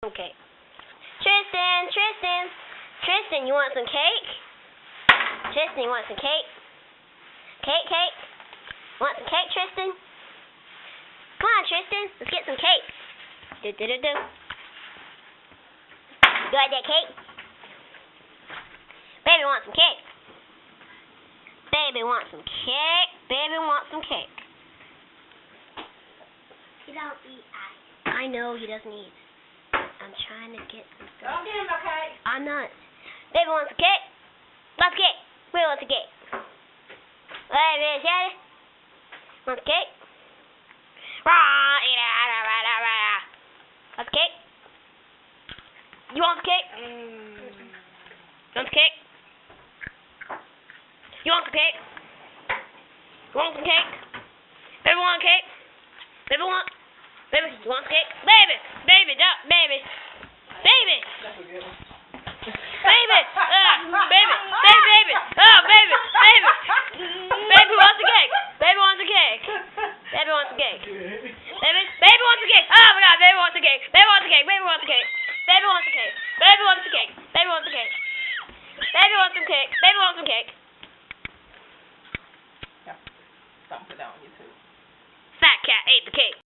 Okay. Tristan, you want some cake? Tristan, you want some cake? Cake? Want some cake, Tristan? Come on, Tristan, let's get some cake. Do. You like that cake? Baby wants some cake. Baby wants some cake. Baby wants some cake. He don't eat ice. I know he doesn't eat. I'm trying to get some stuff. Don't give him no cake. I'm not. Baby wants a cake. Let's cake. Baby wants a cake. Baby, daddy wants a cake. Let's cake. You want some cake? You want some cake? You want some cake? You want some cake? Baby want a cake? Baby, you want cake? Baby! Baby! Oh, baby! Baby! Baby wants a cake! Baby wants a cake! Baby wants a cake! Baby wants a cake! Oh my God! Baby wants a cake! Baby wants a cake! Baby wants a cake! Baby wants a cake! Baby wants a cake! Baby wants a cake! Baby wants some cake! Baby wants some cake! Don't put that on YouTube. Fat cat ate the cake.